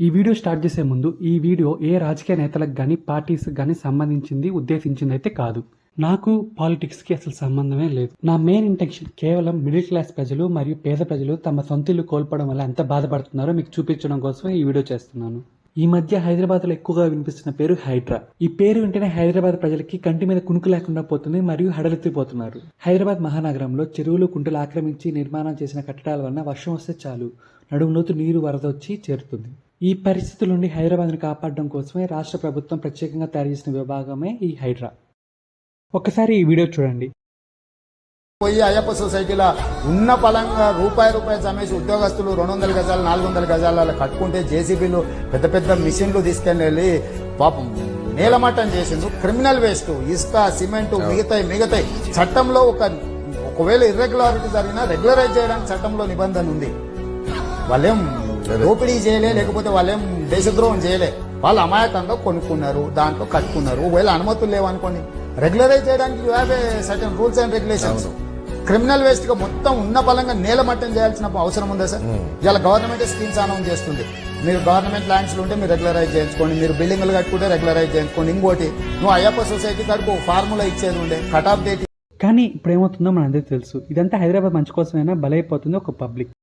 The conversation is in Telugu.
ఈ వీడియో స్టార్ట్ చేసే ముందు ఈ వీడియో ఏ రాజకీయ నేతలకు కానీ పార్టీస్ కానీ సంబంధించింది ఉద్దేశించింది అయితే కాదు. నాకు పాలిటిక్స్కి అసలు సంబంధమే లేదు. నా మెయిన్ ఇంటెన్షన్ కేవలం మిడిల్ క్లాస్ ప్రజలు మరియు పేద ప్రజలు తమ సొంత ఇల్లు కోల్పోవడం వల్ల ఎంత బాధపడుతున్నారో మీకు చూపించడం కోసం ఈ వీడియో చేస్తున్నాను. ఈ మధ్య హైదరాబాద్లో ఎక్కువగా వినిపిస్తున్న పేరు హైడ్రా. ఈ పేరు వింటేనే హైదరాబాద్ ప్రజలకి కంటి మీద కునుకు లేకుండా పోతుంది మరియు హడలెత్తిపోతున్నారు. హైదరాబాద్ మహానగరంలో చెరువులు కుంటలు ఆక్రమించి నిర్మాణం చేసిన కట్టడాల వలన వర్షం వస్తే చాలు నడుములోతు నీరు వరద వచ్చి చేరుతుంది. ఈ పరిస్థితుల నుండి హైదరాబాద్ను కాపాడడం కోసమే రాష్ట్ర ప్రభుత్వం ప్రత్యేకంగా తయారు చేసిన విభాగమే ఈ హైడ్రా. ఒక్కసారి ఈ వీడియో చూడండి. పోయి అయ్యప్ప సొసైటీలో ఉన్న పలంగా రూపాయి జమేసి ఉద్యోగస్తులు 200 గజాలు 400 గజాల కట్టుకుంటే జేసీబీలు పెద్ద పెద్ద మిషన్లు తీసుకెళ్ళి పాపం నేలమట్టం చేసిండు. క్రిమినల్ వేస్ట్ ఇసుక సిమెంట్ మిగతాయి చట్టంలో ఒకవేళ ఇర్రెగ్యులారిటీ జరిగినా రెగ్యులరైజ్ చేయడానికి చట్టంలో నిబంధన ఉంది. వాళ్ళేం దోపిడీ చేయలే, లేకపోతే వాళ్ళేం దేశద్రోహం చేయలే. వాళ్ళు అమాయకంగా కొనుక్కున్నారు, దాంట్లో కట్టుకున్నారు. ఒకవేళ అనుమతులు లేవనుకోండి, రెగ్యులరైజ్ చేయడానికి you have a certain rules and regulations. Criminal waste గా మొత్తం ఉన్న బలంగా నేలమట్టం చేయాల్సిన అవసరం ఉందా సార్? ఇలా గవర్నమెంట్ స్కీమ్స్ అనౌన్స్ చేస్తుంది. మీరు గవర్నమెంట్ ల్యాండ్స్ ఉంటే మీరు రెగ్యులరైజ్ చేయించుకోండి, మీరు బిల్డింగ్లు కట్టుకుంటే రెగ్యులరైజ్ చేయించుకోండి. ఇంకోటి, నువ్వు అయ్యప్ప సొసైటీ కడుపు ఫార్ములా ఇచ్చేది ఉండే కట్ ఆఫ్ డేట్. కానీ ఇప్పుడు ఏమవుతుందో మనందరికీ తెలుసు. ఇదంతా హైదరాబాద్ మంచి కోసమైనా బలైపోతుంది ఒక పబ్లిక్.